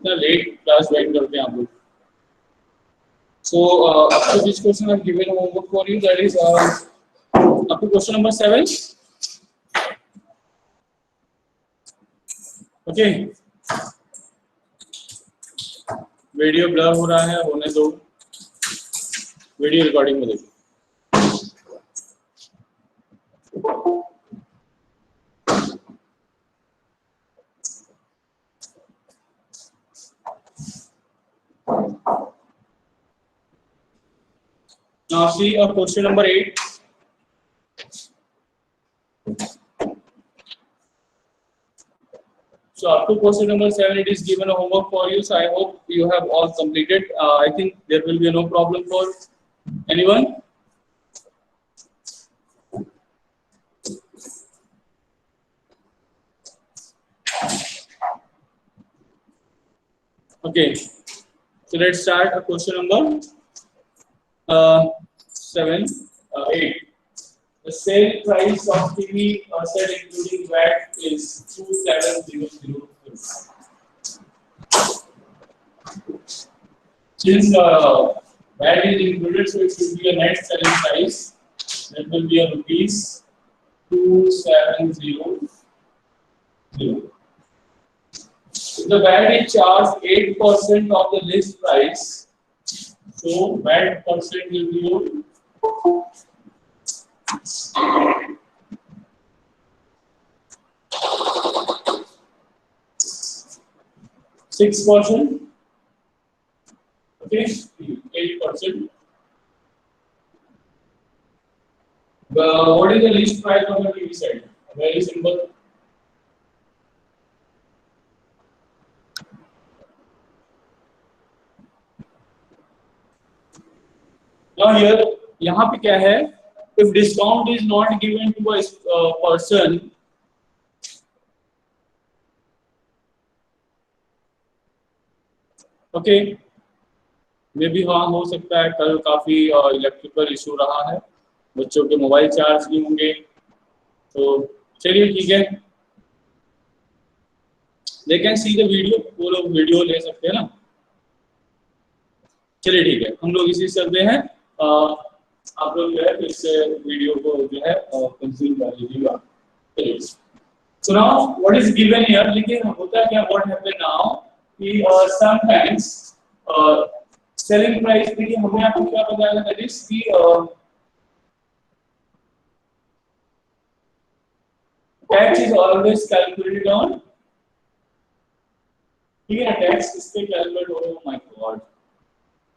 इतना late class join करते हैं आप लोग. So up to this question I've given homework for you, that is up to question number 7. Okay. Video blur हो रहा है, होने दो, वीडियो रिकॉर्डिंग में देखो. Now see question number 8. So up to question number 7 it is given a homework for you. So I hope you have all completed. I think there will be no problem for anyone. Okay. So let's start question number 8. The sale price of TV set including VAT is 2700. Since VAT is included, so it should be a net selling price. That will be a rupees 2700. If the VAT is charged 8% of the list price, so VAT percent will be 6%. Okay, 8%. What is the list price on the TV set? Very simple. Now here, यहाँ पे क्या है? If discount is not given to a person, okay, मे भी हाँ हो सकता है कल काफी इलेक्ट्रिकल इशू रहा है, बच्चों के मोबाइल चार्ज नहीं होंगे, तो चलिए ठीक है, they can see the video, वो लोग वीडियो ले सकते हैं ना. चलिए ठीक है, हम लोग इसी चलते हैं. आप लोग जो है फिर से वीडियो को जो है कंज्यूम कर लीजिएगा. चलिए. So now what is given here, लेकिन होता क्या, what happen now कि sometimes selling price देखिए हमें आपको क्या बताया, that is कि tax is always calculated on, ठीक है ना, tax किस पे कैलकुलेट हो रहा है. माय गॉड,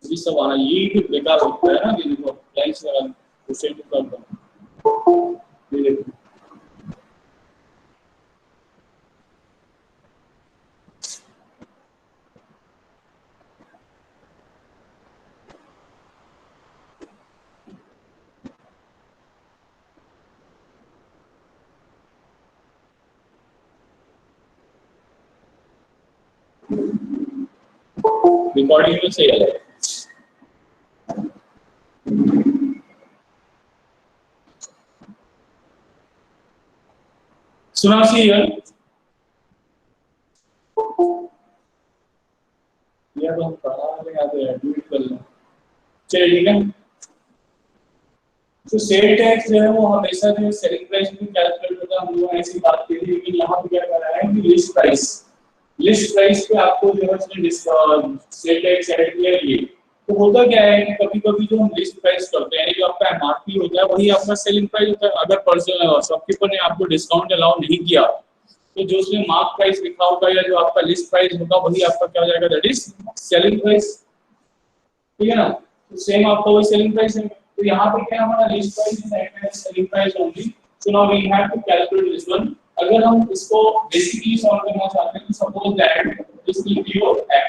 ये सब आना ये भी बेकार होता है ना, ये देखो लाइंस लगा क्वेश्चन को कर दो, ये देखो रिकॉर्डिंग में सही आ जाएगा. सुना सी यार, ये तो हम पढ़ा ले आते हैं, एडमिट कर लें. चलिए ठीक है. तो सेल टैक्स जो है वो हमेशा जो सेलिंग प्राइस में कैलकुलेट होता है, हम लोग ऐसी बात की थी, लेकिन यहाँ पे क्या कर रहा है कि लिस्ट प्राइस पे आपको जो है सेल टैक्स ऐड किया. ये तो होता क्या है कि कभी-कभी जो हम लिस्ट प्राइस करते हैं, जो आपका एमआरपी होता है वही आपका सेलिंग प्राइस होता है. अगर पर्सन शॉपकीपर ने आपको डिस्काउंट अलाउ नहीं किया, तो जो उसमें मार्क प्राइस लिखा होगा या जो आपका लिस्ट प्राइस होगा वही आपका क्या हो जाएगा, दैट इज सेलिंग प्राइस. ठीक है ना, तो सेम आपका वही सेलिंग प्राइस है. तो यहाँ पे क्या हमारा list price is act as selling price only. So now we have to calculate this one. अगर हम इसको बेसिकली सॉल्व करना चाहते हैं, तो suppose that this will be your x.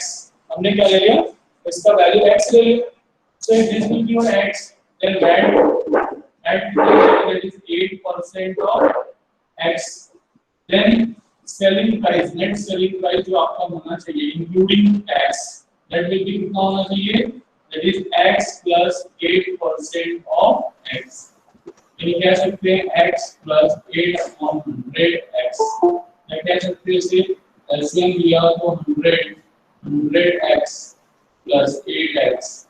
हमने क्या ले लिया, इसका वैल्यू x ले लिया. So if this will be your x, then that is 8% of x. Then selling price, net selling price जो आपका होना चाहिए including tax, that will be कितना होना चाहिए, that is x plus 8% of x. ये कह सकते हैं x plus 8 upon 100 x. ये कह सकते हैं इसे LCM लिया तो 100 100x plus 8x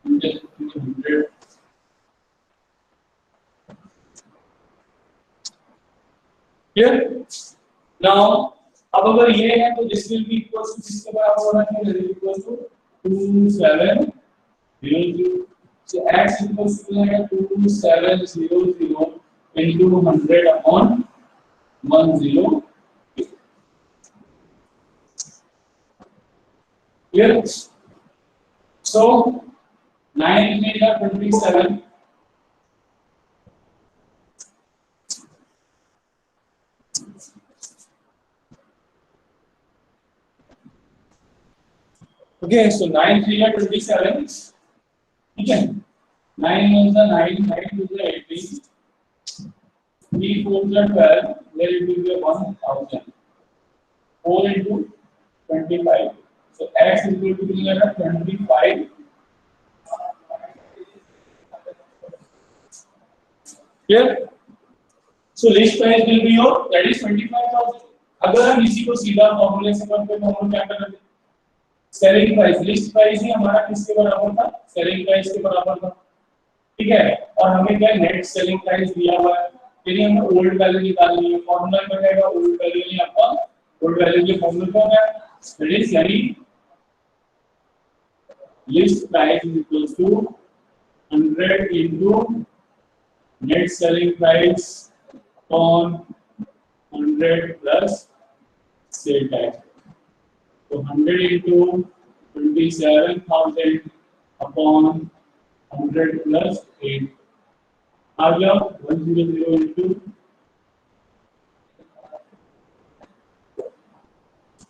into 100. Clear? Now अब अगर ये है तो this will be equal to किसके बराबर होना चाहिए? This is equal to 2700. So x equals to 2700 into 100 upon 10. Clear? So 9 में 27. Okay, so 9 3 are 27. ठीक है? 9 is the 9, 9 is the 18. 3 4 is the 12. There it will be 1000. 4 into 25. So x is equal to 25. Clear? So list price will be your that is 25,000. अगर हम इसी को सीधा फॉर्मूले से करते तो हम क्या करेंगे? सेलिंग प्राइस लिस्ट प्राइस ही हमारा किसके बराबर था? सेलिंग प्राइस के बराबर था। ठीक है? और हमें क्या नेट सेलिंग प्राइस दिया हुआ है, यानी हमें ओल्ड वैल्यू निकालनी है। फॉर्मूला क्या रहेगा? ओल्ड वैल्यू नहीं, आपका ओल्ड वैल्यू के फॉर्मूला क्या है? दैट इज यानी list price is equal to 100 into net selling price on 100 plus sale tax. So 100 into 27,000 upon 100 plus 8. आ गया 100 into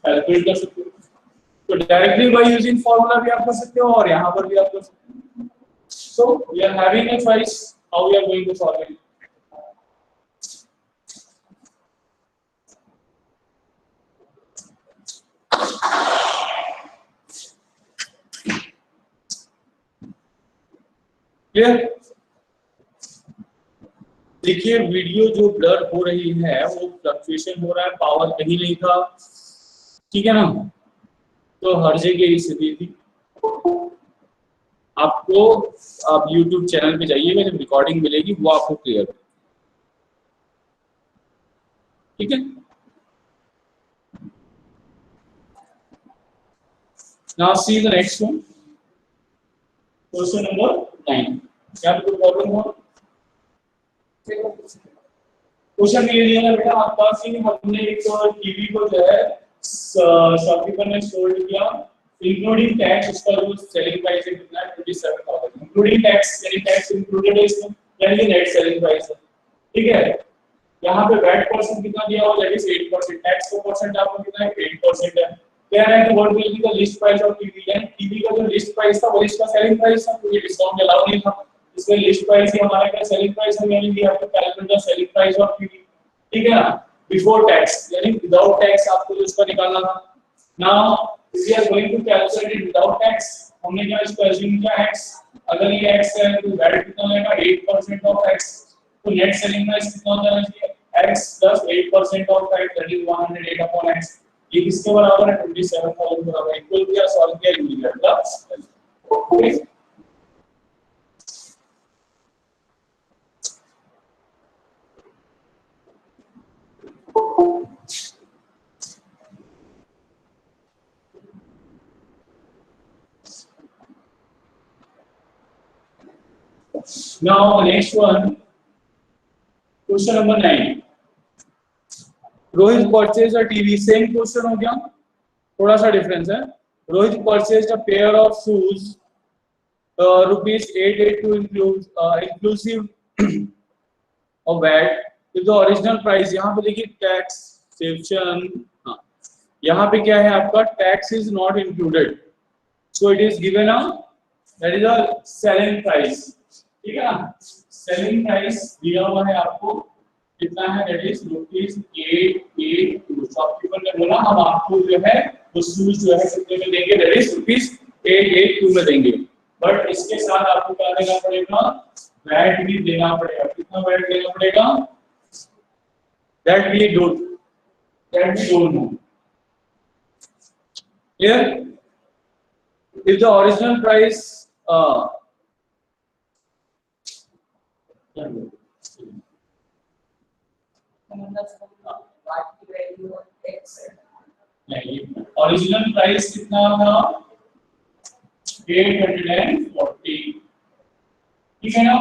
कैलकुलेट कर सकते हो। तो डायरेक्टली बाय यूजिंग फॉर्मूला भी आप कर सकते हो और यहाँ पर भी आप कर सकते हो। So we are having a choice how we are going to solve it. Clear? देखिए वीडियो जो ब्लर हो रही है वो फ्लक्चुएशन हो रहा है, पावर कहीं नहीं था, ठीक है ना? तो हर जगह ये स्थिति थी। आपको आप YouTube चैनल पे जाइएगा, जब रिकॉर्डिंग मिलेगी वो आपको क्लियर, ठीक है? Now see the next one. Question number 9. क्या कोई प्रॉब्लम हो? क्वेश्चन ये दिया है बेटा आपके पास ही, हमने एक टीवी को जो है शॉपकीपर ने सोल्ड किया इंक्लूडिंग टैक्स, उसका जो सेलिंग प्राइस है कितना है? 27,000 इंक्लूडिंग टैक्स, यानी टैक्स इंक्लूडेड है इसमें, यानी नेट सेलिंग प्राइस है। ठीक है? यहाँ पे वैट परसेंट कितना दिया हुआ? That is 8%। टैक्स का परसेंट आपको कितना है? 8% है। कह रहा है कि what will be the list price of TV, यानी टीवी का जो लिस्ट प्राइस था वो इसका सेलिंग प्राइस था, तो ये डिस्काउंट अलाउ नहीं था, इसलिए लिस्ट प्राइस ही हमारा क्या सेलिंग प्राइस है, यानी we have to calculate the selling price of TV. ठीक है ना? बिफोर टैक्स, यानी विदाउट टैक्स आपको इसका निकालना था। Now if we are going to calculate it without tax, हमने क्या इसको अज्यूम किया x, अगर ये x है तो वैट कितना लगेगा? 8% ऑफ x, तो नेट सेलिंग प्राइस कितना होता है? x plus 8% of that, that is 108 upon x. ये किसके बराबर है? 27,000 बराबर। इक्वल किया, सॉल्व किया, यूज करता। Okay, now the next one, question number 9. Rohit purchase a TV, same question हो गया, थोड़ा सा डिफरेंस है। Rohit purchase a pair of shoes ₹882 inclusive of VAT if the original price. यहाँ पे देखिए टैक्स सेक्शन, हाँ यहाँ पे क्या है आपका? Tax is not included, so it is given a that is a selling price. ठीक है ना? सेलिंग प्राइस दिया हुआ है आपको कितना है? That is ₹882। शॉपकीपर ने बोला हम आपको जो है वो शूज जो है कितने में देंगे? दैट इज ₹882 में देंगे, बट इसके साथ आपको क्या देना पड़ेगा? वैट भी देना पड़ेगा। कितना वैट देना पड़ेगा? That we don't know. Clear? if the original price original price कितना था 840, ठीक है ना।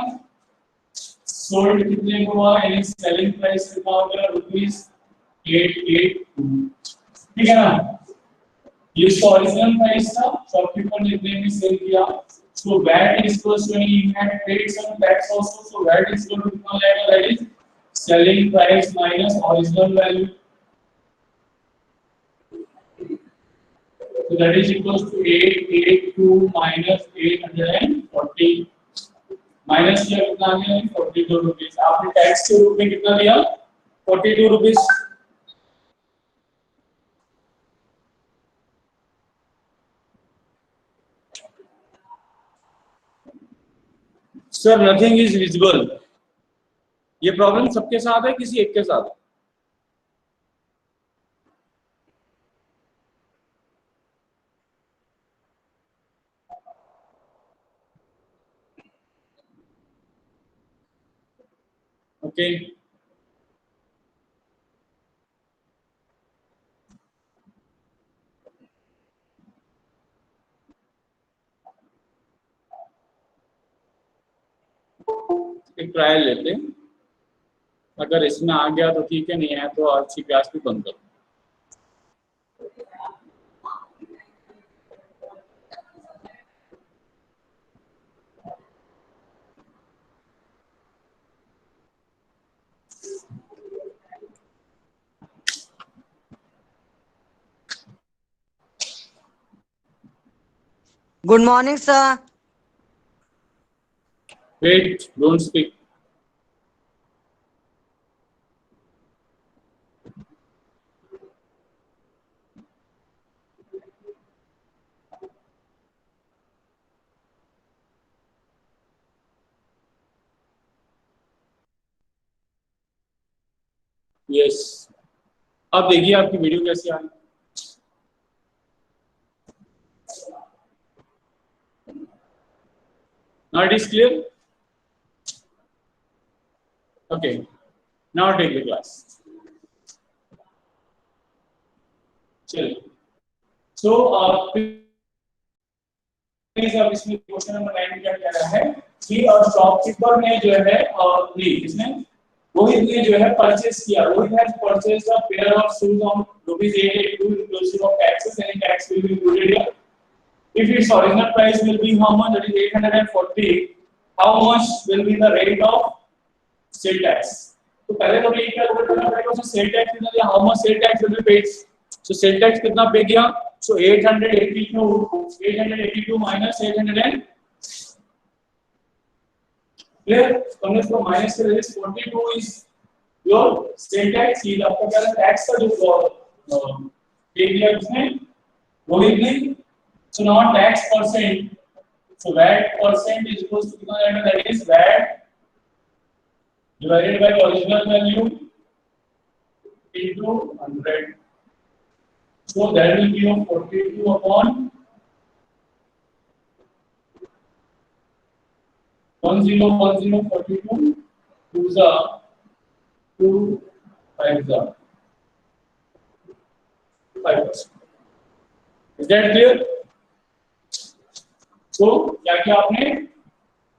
सोल्ड कितने को हुआ, यानी सेलिंग प्राइस कितना हो गया ₹882, ठीक है ना। ये ओरिजिनल प्राइस था, शॉपकीपर ने इतने में सेल किया, so VAT is equal to any impact paid some tax also, so VAT is equal to कितना जाएगा, that is selling price minus original value, so that is equals to 882 minus 840, minus किया कितना आ गया 42 rupees. आपने tax के रूप में कितना दिया 42 rupees. Sir nothing is visible, ये प्रॉब्लम सबके साथ है किसी एक के साथ? ओके एक ट्रायल लेते हैं, अगर इसमें आ गया तो ठीक है, नहीं आया तो आज की क्लास भी बंद कर। Good morning, sir. Wait, don't speak. Yes, अब देखिए आपकी वीडियो कैसी आ रही है। Now it is clear? Okay, now take the class. चलिए, so प्लीज अब इसमें क्वेश्चन नंबर 9 क्या कह रहा है कि शॉपकीपर ने जो है इसने रोहित ने जो है परचेज किया, Rohit has purchased a pair of shoes on ₹882 inclusive of taxes, and tax will be included here. If its original price will be how much, that is 840, how much will be the rate of sale tax? तो पहले तो ये क्या करना पड़ेगा, उसमें sale tax कितना दिया, how much sale tax will be paid, so sale tax कितना पे किया, so 882 minus 800 clear, हमने इसको माइनस कर दिया, 42 is your sale tax, ये आपका क्या है टैक्स का जो पे किया उसने रोहित ने, so now tax percent, so VAT percent is equals to कितना जाएगा, that is VAT divided by original value into 100, so that will be of 42 upon 1042 to the 2 5 the 5%. Is that clear? So क्या किया आपने,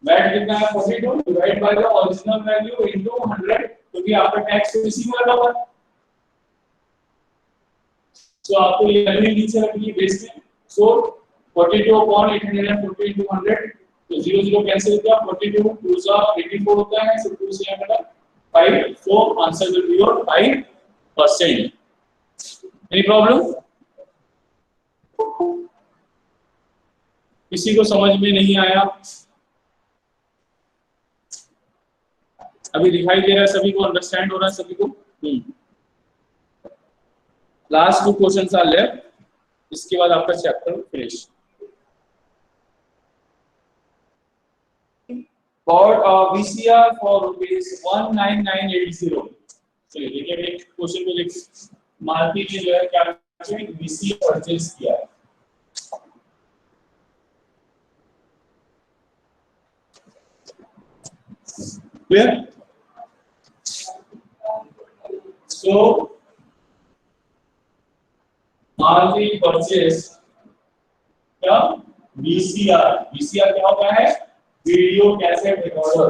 VAT कितना है 42 divide by the original value into 100, क्योंकि आपका tax इसी में लगा हुआ है, तो आपको ये वैल्यू नीचे रखनी है बेस में, सो 42 अपॉन 840 इनटू 100, तो 0 0 कैंसिल किया, 42 2 जा 84 होता है, सो 2 से हमारा 5, so answer will be your 5%. Any problem? किसी को समझ में नहीं आया? अभी दिखाई दे रहा है सभी को, अंडरस्टैंड हो रहा है सभी को? लास्ट 2 क्वेश्चंस आर लेफ्ट, इसके बाद आपका chapter finish. Bought a VCR for ₹19980. चलिए देखिए एक क्वेश्चन को लिख, मारुति ने जो है क्या VCR परचेज किया है, Clear? So margin purchase क्या VCR क्या होता है वीडियो कैसेट रिकॉर्डर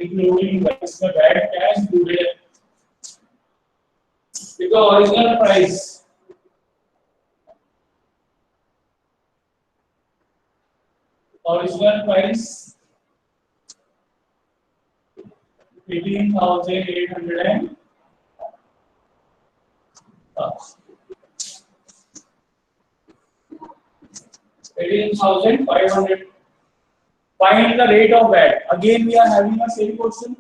including इसमें bad cash included because original price 18,800 and 18,500. Find the rate of VAT. Again we are having a same question.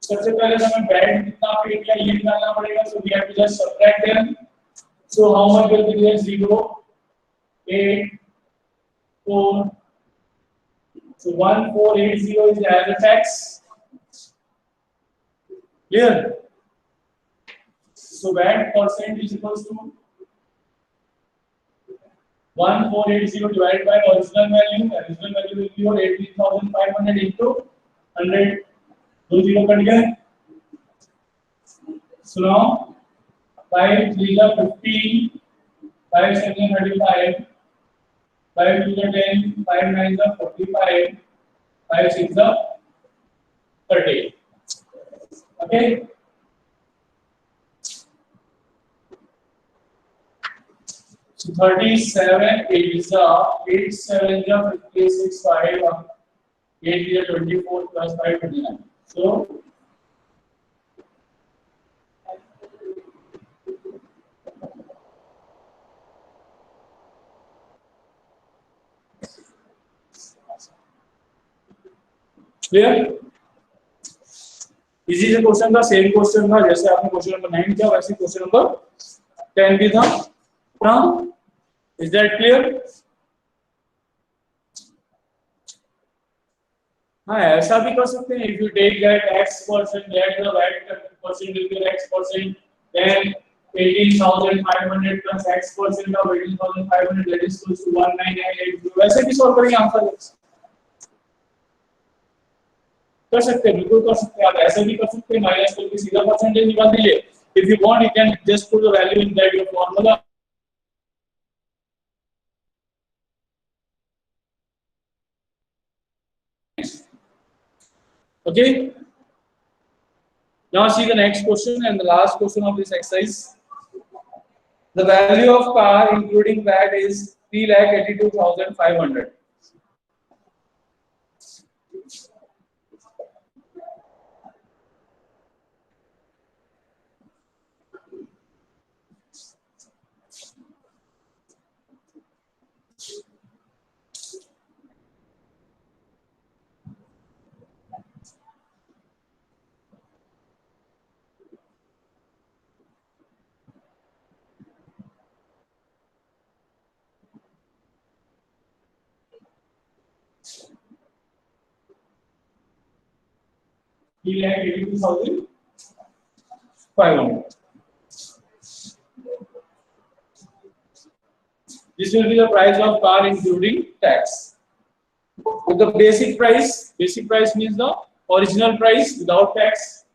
सबसे पहले हमें VAT कितना पे किया ये निकालना पड़ेगा. So we have to just subtract them. So how much will be there? 0, 8, 4. So 1480 is as a tax. Clear? So VAT percent is equals to 1480 divided by original value. Original value will be your 18,500 into 100. 2 0 cut गए. So now 5 3 are 15, 5 7 35, 5 2 are 10, 5 9 are 45, 5 6 are 30. Okay. So 37 is 8 7 is 56 5 8 is 24 plus 5 29. So clear? Easy से question था same question था जैसे आपने question number 9 किया वैसे question number 10 भी था ना. Is that clear? हाँ ऐसा भी कर सकते हैं. If you take that x% that the VAT percent will be x% then 18,500 plus x% of 18,500 that is equals to 1998. वैसे भी सॉल्व करेंगे आंसर कर सकते हैं. बिल्कुल कर सकते हैं. आप ऐसे भी कर सकते हैं माइनस करके सीधा परसेंटेज निकाल दीजिए. If you want you can just put the value in that your formula. Okay, now see the next question and the last question of this exercise. The value of car including VAT is 3,82,500. He like 82,500. This will be the price of car including tax. With the basic price means the original price without tax.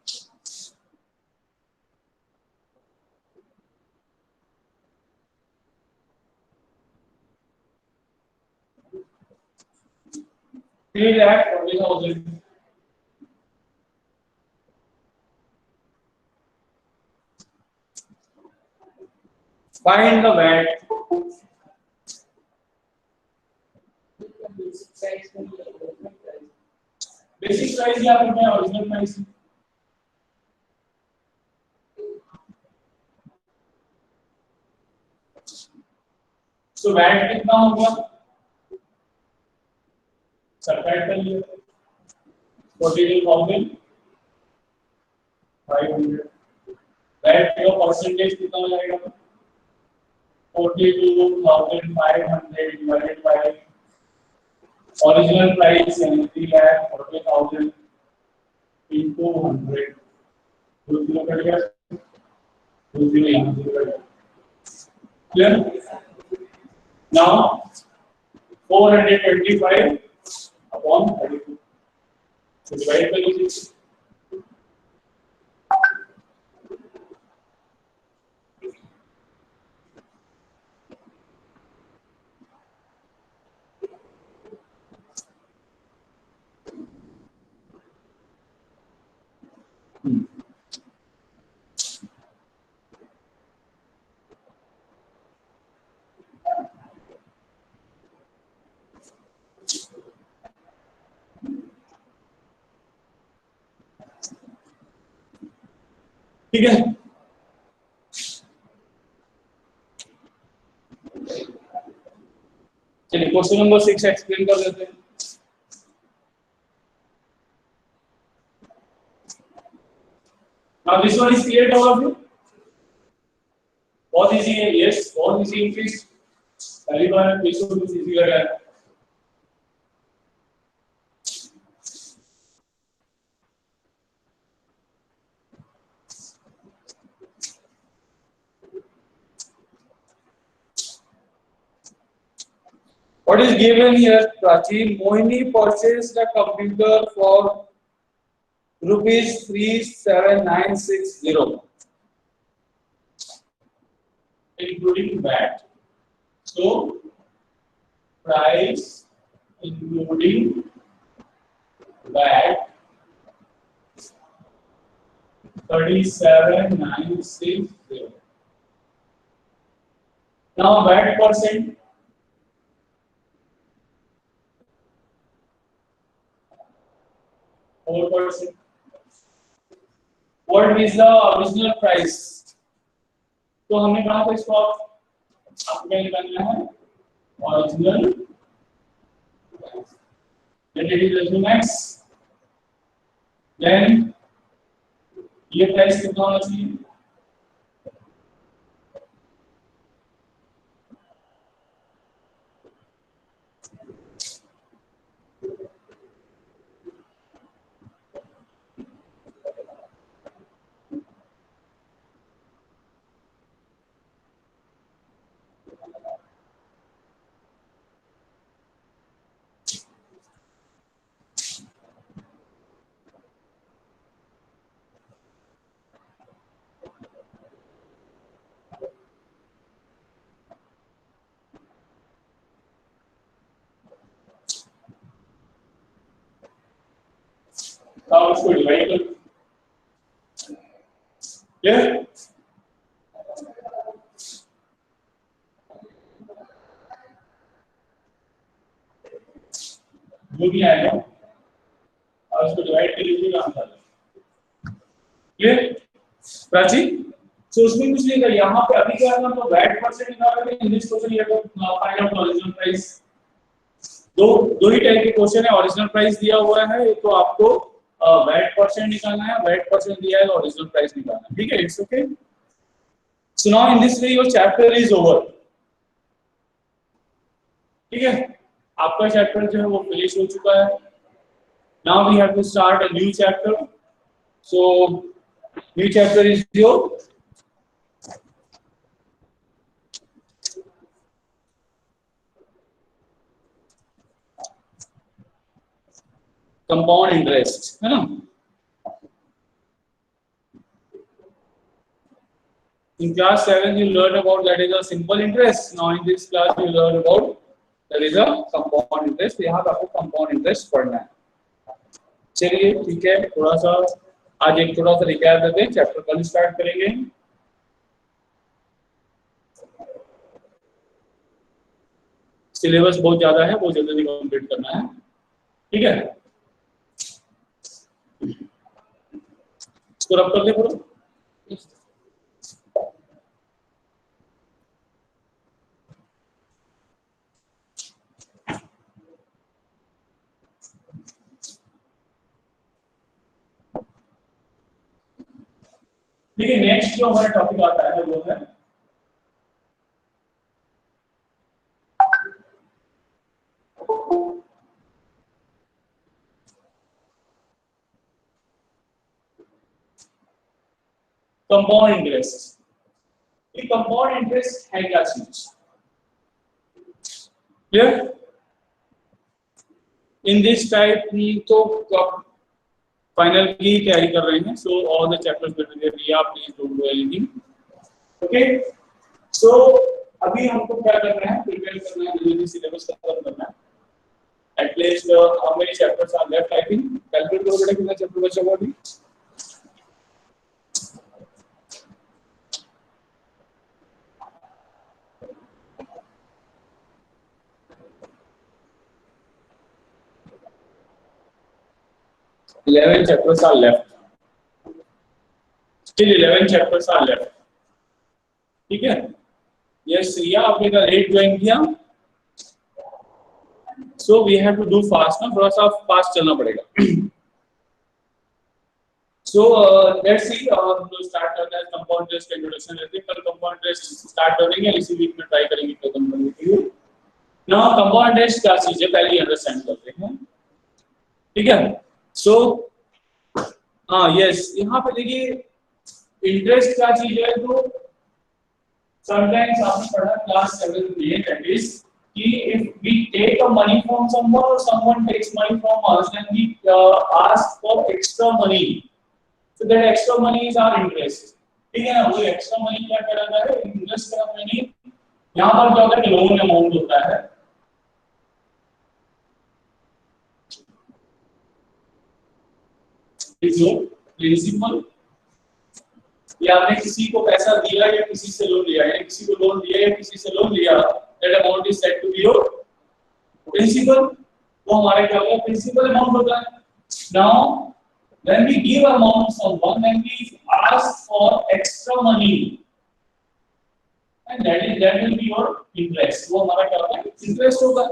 Three lakh 40,000. Find the VAT. Basic price या फिर original price. So VAT कितना होगा? Subtract कर लिया 42,500. VAT का percentage कितना हो जाएगा? 42,500 divided by original price यानी 3,40,000 into 100. 2 0 कट गया. 2 0 यहाँ 0 कट गया. Clear? Now 425 upon 32. So divide by 6. ठीक है, चलिए क्वेश्चन नंबर 6 एक्सप्लेन कर देते हैं। Now this one is clear to all of you? बहुत इजी है, यस बहुत इजी इंग्लिश, पहली बार पेशो कुछ इजी लगा है। What is given here, Prachi? Mohini purchased a computer for rupees 37960, including VAT. So, price including VAT 37960. Now, VAT percent. %4. What is the original price? तो हमने कहा था इसको आपको क्या निकालना है? Original price. Then it is equal to max. Then ये प्राइस कितना होना चाहिए? अब इसको डिवाइड कर, क्लियर? जो भी आएगा और इसको डिवाइड कर लीजिएगा आंसर, क्लियर? प्राची, तो उसमें कुछ नहीं था, यहाँ पे अभी क्या था, तो वैट परसेंट निकाला था, इंग्लिश क्वेश्चन ये तो फाइंड आउट ओरिजिनल प्राइस। दो ही टाइप के क्वेश्चन है, ओरिजिनल प्राइस दिया हुआ है तो आपको वैट परसेंट निकालना है, वैट परसेंट दिया है तो ओरिजिनल प्राइस निकालना है, ठीक है? It's okay. So now in this way your chapter is over, ठीक है? आपका चैप्टर जो है वो फिनिश हो चुका है। Now we have to start a new chapter. So new chapter is your compound interest, है ना? In class 7 you learn about that is a simple interest. Now in this class you learn about that is a compound interest. यहाँ पे आपको compound interest पढ़ना है। चलिए ठीक है, थोड़ा सा आज एक थोड़ा सा रिकैप देते हैं, चैप्टर कल स्टार्ट करेंगे। सिलेबस बहुत ज्यादा है, बहुत जल्दी कंप्लीट करना है, ठीक है? इसको रब कर दे पूरा। ठीक है, नेक्स्ट जो हमारा टॉपिक आता है वो है कंपाउंड इंटरेस्ट। कि कंपाउंड इंटरेस्ट है क्या चीज। क्लियर? इन दिस टाइप तो फाइनल की तैयारी कर रहे हैं, so all the chapters will be आप please don't do anything. Okay, so अभी हमको क्या करना है, प्रिपेयर करना है, जल्दी सिलेबस खत्म करना है। At least how many chapters are left, I think calculate करो बेटा कितना चैप्टर बचा हुआ अभी। Eleven chapters are left. Still 11 chapters are left. ठीक है? Yes, Riya, आपने का लेट ज्वाइन किया, so we have to do fast ना, थोड़ा सा फास्ट चलना पड़ेगा। So let's see, तो start करना है compound interest introduction रहती है, कल compound interest start करेंगे, इसी वीक में ट्राई करेंगे खत्म करने के लिए। Now compound interest क्या चीज़ है पहले अंडरस्टैंड करते हैं, ठीक है? So हाँ यस, यहाँ पे देखिए इंटरेस्ट क्या चीज है, तो समटाइम्स आपने पढ़ा क्लास 7 में, दैट इज कि if we take a money from someone और someone takes money from us and we ask for extra money, so that extra money is our interest. ठीक है ना, वो एक्स्ट्रा मनी क्या कहलाता है, इंटरेस्ट का मनी। यहाँ पर क्या होता है, लोन अमाउंट होता है, प्रिंसिपल, या आपने किसी को पैसा दिया या किसी से लोन लिया, या किसी को लोन दिया या किसी से लोन लिया, that amount is said to be your principal. वो हमारे क्या होगा, प्रिंसिपल अमाउंट होता है। Now when we give amount to someone, when we ask for extra money, and that will be your interest, वो हमारा क्या होता है, इंटरेस्ट होगा।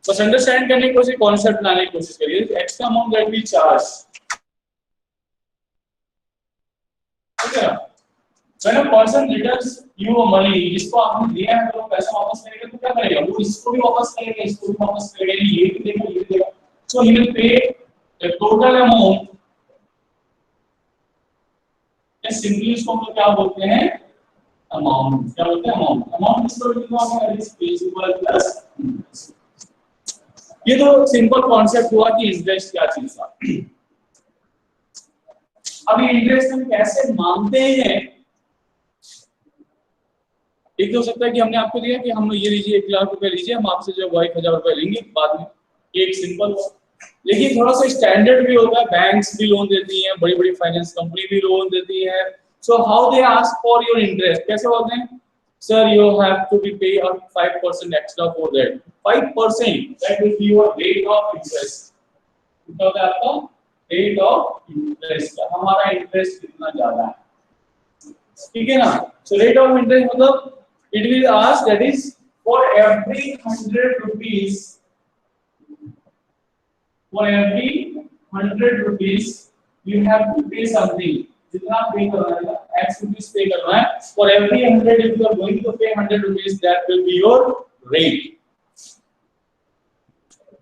बस अंडरस्टैंड करने की कोशिश, कॉन्सेप्ट लाने की कोशिश करिए। Extra amount that we charge, when a person returns you money, जिसको आपने दिया है तो पैसा वापस करेगा, तो क्या करेगा, वो इसको भी वापस करेगा, इसको भी वापस करेगा, ये भी देगा, ये देगा। So he will pay the total amount। Simply इसको हम क्या बोलते हैं, अमाउंट। क्या बोलते हैं, अमाउंट। अमाउंट इसको लिखा है इज प्रिंसिपल प्लस। ये तो सिंपल कॉन्सेप्ट हुआ कि इंटरेस्ट क्या चीज था। अभी इंटरेस्ट हम कैसे मांगते हैं, एक तो हो सकता है कि हमने आपको दिया कि हम ये लीजिए 1 लाख रुपए लीजिए, हम आपसे जो 1000 रुपए लेंगे बाद में, ये एक सिंपल हुआ। लेकिन थोड़ा सा स्टैंडर्ड भी होगा, बैंक्स भी लोन देती हैं, बड़ी बड़ी फाइनेंस कंपनी भी लोन देती है। So how they ask for your interest, कैसे बोलते हैं, sir you have to be pay 5% extra for that. 5% that will be your rate of interest. कितना होता है आपका रेट ऑफ इंटरेस्ट, हमारा इंटरेस्ट कितना ज्यादा है, ठीक है ना। सो रेट ऑफ इंटरेस्ट मतलब it will ask, that is for every 100 rupees, for every 100 rupees you have to pay something। जितना पे करना है, x rupees पे करना है, for every 100 if you are going to pay 100 rupees, that will be your rate।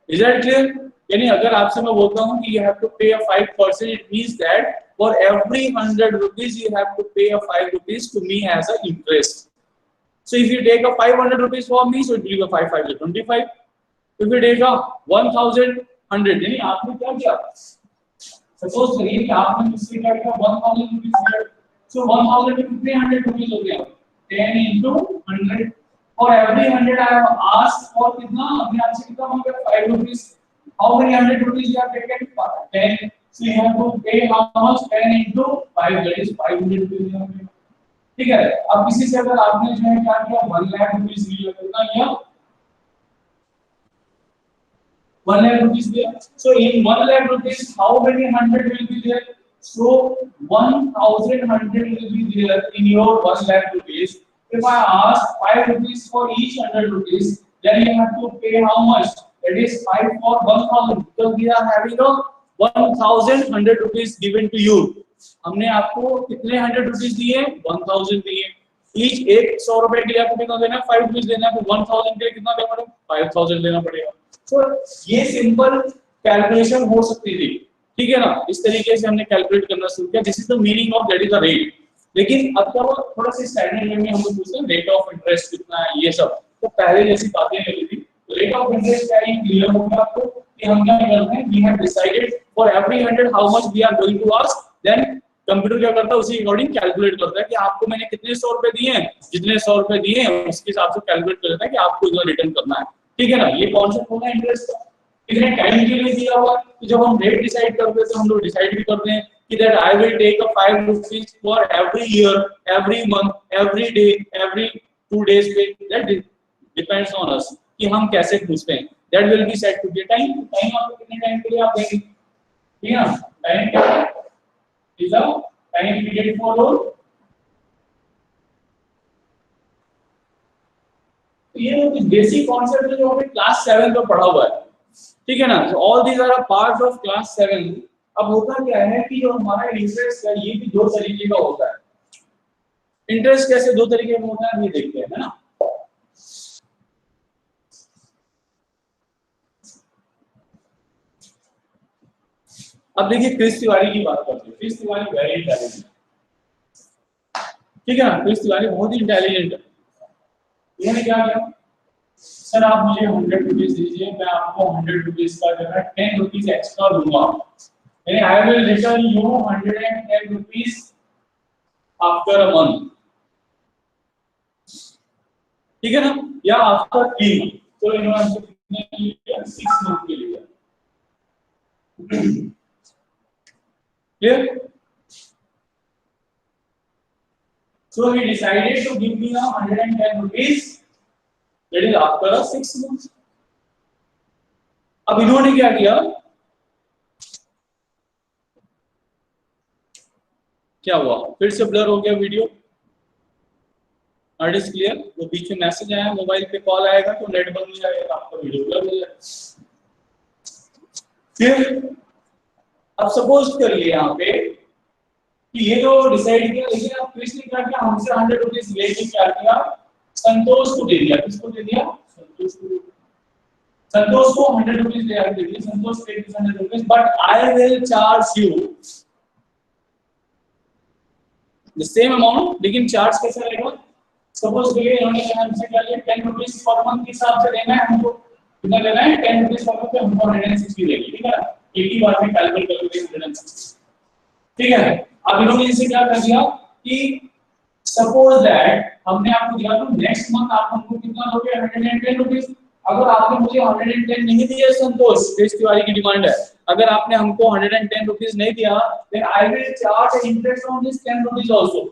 is that clear? यानी अगर आपसे मैं बोलता हूँ कि you have to pay a 5%, it means that for every 100 rupees you have to pay a 5 rupees to me as a interest। So if you take a 500 rupees from me, so it will be a 5 5 25। If you take a 1000 100, यानी आपने क्या किया, suppose करिए कि आपने मुझसे क्या किया 1000 रुपीस लिया, सो 1000 में कितने 100 रुपीस हो गया, 10 into 100। और every 100 I have asked for कितना, अभी आपसे कितना मांगा 5 rupees. How many 100 rupees you have taken? 10। So you have to pay how much, 10 into 5, that is 500 rupees। ठीक है, अब किसी से अगर आपने जो है क्या किया 1 लाख रुपीस लिया, कितना लिया 1 लाख रुपीस लिया। So in 1 lakh rupees how many 100 will be there, so 1000 will be there in your 1 lakh rupees। if I ask 5 rupees for each 100 rupees, then you have to pay how much, that is 5 for 1000, because we are having a 1000 rupees given to you। हमने आपको कितने 100 rupees दिए, 1000 दिए। Each 100 रुपए के लिए आपको कितना देना है, 5 रुपीस देना है, तो 1000 के लिए कितना देना पड़ेगा, 5000 देना पड़ेगा। तो ये सिंपल कैलकुलेशन हो सकती थी, ठीक है ना। इस तरीके से हमने कैलकुलेट करना शुरू किया। This is the meaning of that is the rate. लेकिन अब क्या हुआ, थोड़ा सा स्टैंडर्ड में हम लोग पूछते हैं रेट ऑफ इंटरेस्ट कितना है ये सब, तो पहले जैसी बातें नहीं हुई थी। रेट ऑफ इंटरेस्ट क्या है क्लियर होगा आपको कि हम क्या करते हैं, we have decided for every 100 how much we are going to ask, then computer क्या करता है उसी अकॉर्डिंग कैलकुलेट करता है कि आपको मैंने कितने 100 रुपए दिए हैं, जितने 100 रुपए दिए हैं उसके हिसाब से कैलकुलेट कर देता है कि आपको इतना रिटर्न करना है। ठीक है ना, ये कॉन्सेप्ट होगा इंटरेस्ट का। कितने टाइम के लिए दिया हुआ, तो जब हम रेट डिसाइड करते हैं तो हम लोग डिसाइड भी करते हैं कि that I will take a 5 rupees for every year, every month, every day, every 2 days पे, दैट डिपेंड्स ऑन अस कि हम कैसे पूछते हैं। That will be set to be time. Time आपको कितने टाइम के लिए आप देंगे, ठीक है ना, टाइम क्या है, is a time period for roll. ये कुछ बेसिक कॉन्सेप्ट है जो हमने क्लास 7 में पढ़ा हुआ है, ठीक है ना, all these are a part of class 7। अब होता क्या है कि जो हमारा इंटरेस्ट है ये भी दो तरीके का होता है। इंटरेस्ट कैसे दो तरीके का होता है ये देखते हैं, है ना। अब देखिए क्रिस तिवारी की बात करते हैं। क्रिस तिवारी वेरी इंटेलिजेंट, ठीक है ना, क्रिस तिवारी बहुत ही इंटेलिजेंट है। इन्होंने क्या किया, सर आप मुझे 100 रुपीज दीजिए, मैं आपको 100 रुपीज का जो है 10 रुपीज एक्स्ट्रा दूंगा, यानी I will return you 110 rupees after a month, ठीक है ना, या आफ्टर 3 मंथ। तो इन्होंने हमसे कितने लिया, 6 मंथ के लिए, clear. So he decided to give me a 110 rupees, that is after a 6 months. अब इन्होंने क्या किया, क्या हुआ, फिर से ब्लर हो गया वीडियो, नॉट इज क्लियर। वो बीच में मैसेज आया, मोबाइल पे कॉल आएगा तो नेट बंद हो जाएगा, आपका वीडियो ब्लर हो जाएगा। फिर अब सपोज करिए यहाँ पे कि ये जो डिसाइड किया, लेकिन अब क्रिस ने क्या किया, हमसे 100 रुपीज लेके क्या किया, संतोष को दे दिया। किसको दे दिया, संतोष को। संतोष को 100 रुपीज दे दिया, संतोष पे 100 rupees, but I will charge you the same amount. लेकिन चार्ज कैसा रहेगा, सपोज करिए इन्होंने हमसे क्या लिया, 10 रुपीज पर मंथ के हिसाब से देना है हमको, कितना देना है, 10 रुपीज पर मंथ, हमको 160 देगी, ठीक है ना, एक ही बार में कैलकुलेट कर लेंगे 160, ठीक है। अब इन्होंने इसे क्या कर दिया कि सपोज दैट हमने आपको दिया तो नेक्स्ट मंथ आप हमको कितना दोगे, 110 रुपीस। अगर आपने मुझे 110 नहीं दिया, संतोष क्रिस तिवारी की डिमांड है, अगर आपने हमको 110 रुपीस नहीं दिया, then I will charge interest on this 10 rupees also.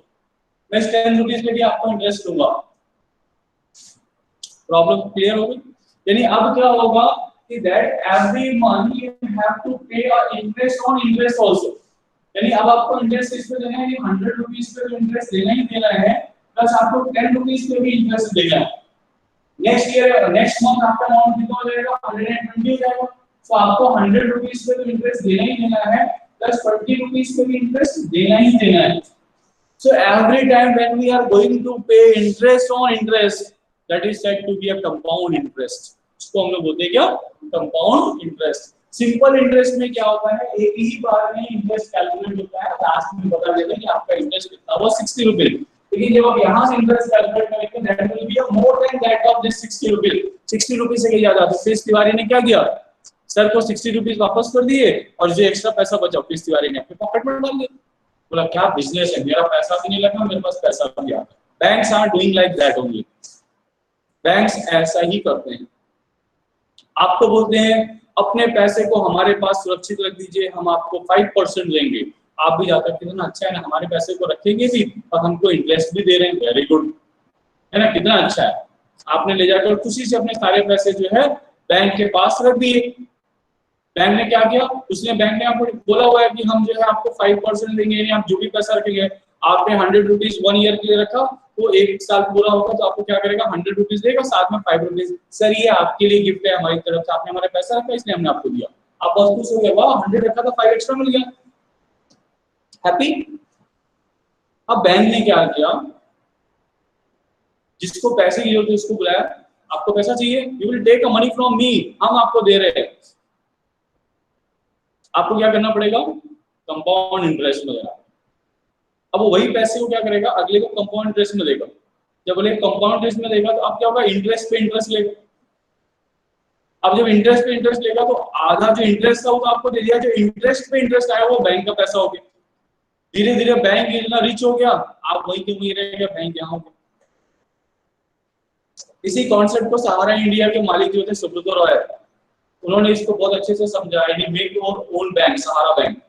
मैं 10 रुपीस पे भी आपको इंटरेस्ट दूंगा। प्रॉब्लम क्लियर हो गई। यानी अब क्या होगा कि that every month you have to pay a interest on interest also, यानी अब आपको इंटरेस्ट इस पे देना है, 100 रुपीस पे इंटरेस्ट देना ही देना है, प्लस आपको 10 रुपीस पे भी इंटरेस्ट देना है। नेक्स्ट ईयर नेक्स्ट मंथ आपका अमाउंट कितना हो जाएगा, 120 हो जाएगा। तो आपको 100 रुपीस पे तो इंटरेस्ट देना ही देना है, प्लस 20 रुपीस पे भी इंटरेस्ट देना ही देना है। So every time when we are going to pay interest on interest, that is said to be a compound interest. इसको हम लोग बोलते हैं क्या, compound interest। सिंपल इंटरेस्ट में क्या होता है, एक ही बार में इंटरेस्ट कैलकुलेट होता है, लास्ट में बता देते हैं कि आपका इंटरेस्ट कितना हुआ, 60 रुपए। लेकिन जब आप यहाँ से इंटरेस्ट कैलकुलेट करेंगे, that will be a more than that of this 60 रुपए। 60 रुपए से कहीं ज्यादा। तो क्रिस तिवारी ने क्या किया, सर को 60 रुपीज वापस कर दिए, और जो एक्स्ट्रा पैसा बचा क्रिस तिवारी ने अपने पॉकेट में डाल दिया। बोला क्या बिजनेस है, मेरा पैसा भी नहीं लगा, मेरे पास पैसा भी आ गया। Banks are doing like that only. Banks ऐसा ही करते हैं। आपको बोलते हैं अपने पैसे को हमारे पास सुरक्षित रख दीजिए, हम आपको 5% देंगे। आप भी जाकर कितना अच्छा है ना, हमारे पैसे को रखेंगे भी और हमको इंटरेस्ट भी दे रहे हैं, वेरी गुड है ना, कितना अच्छा है। आपने ले जाकर खुशी से अपने सारे पैसे जो है बैंक के पास रख दिए। बैंक ने क्या किया, उसने बैंक ने आपको बोला हुआ है कि हम जो है आपको 5% देंगे, यानी आप जो भी पैसा रखेंगे, आपने 100 रुपीज 1 ईयर के लिए रखा, तो 1 साल पूरा होगा तो आपको क्या करेगा, 100 रुपीज देगा, साथ में 5 रुपीज। सर ये आपके लिए गिफ्ट है हमारी तरफ से, आपने हमारा पैसा रखा इसलिए हमने आपको दिया। आप बहुत खुश हो गए, वाह 100 रखा था 5 एक्स्ट्रा मिल गया, हैप्पी। अब बैंक ने क्या किया, जिसको पैसे की जरूरत है उसको बुलाया, आपको पैसा चाहिए, you will take a money from me, हम आपको दे रहे हैं। आपको क्या करना पड़ेगा, कंपाउंड इंटरेस्ट वगैरह। अब वो वही पैसे को क्या करेगा, अगले को कंपाउंड इंटरेस्ट में देगा। जब अगले कंपाउंड इंटरेस्ट में देगा तो अब क्या होगा, इंटरेस्ट पे इंटरेस्ट लेगा। अब जब इंटरेस्ट पे इंटरेस्ट लेगा तो आधा जो इंटरेस्ट था वो तो आपको दे दिया, जो इंटरेस्ट पे इंटरेस्ट आया वो बैंक का पैसा हो गया। धीरे धीरे बैंक इतना रिच हो गया, आप वही क्यों नहीं रह गए, बैंक यहाँ हो गया। इसी कॉन्सेप्ट को सहारा इंडिया के मालिक जो थे सुब्रतो रॉय, उन्होंने इसको बहुत अच्छे से समझाया, make your own bank, Sahara bank.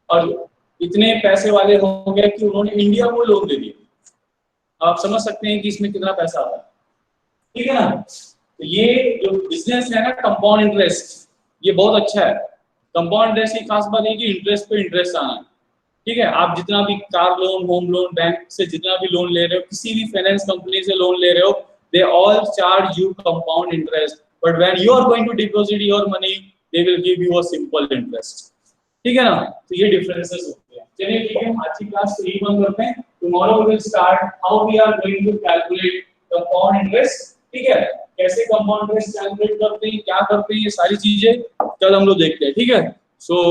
और इतने पैसे वाले हो गए कि उन्होंने इंडिया को लोन दे दिया। आप समझ सकते हैं कि इसमें कितना पैसा आता है, ठीक है ना। तो ये जो बिजनेस है ना कंपाउंड इंटरेस्ट, ये बहुत अच्छा है। कंपाउंड इंटरेस्ट की खास बात है कि इंटरेस्ट पे इंटरेस्ट आना है, ठीक है। आप जितना भी car loan, home loan, bank से जितना भी लोन ले रहे हो, किसी भी फाइनेंस कंपनी से लोन ले रहे हो, they all charge you compound interest, but when you are going to deposit your money they will give you a simple interest, ठीक है ना। तो ये डिफरेंसेस होते हैं। चलिए ठीक है, आज की क्लास को यही बंद करते हैं। Tomorrow we will start how we are going to calculate compound interest, ठीक है। कैसे कंपाउंड इंटरेस्ट कैलकुलेट करते हैं, क्या करते हैं, ये सारी चीजें कल हम लोग देखते हैं, ठीक है। So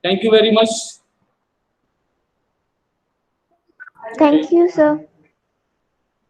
thank you very much. Thank you sir.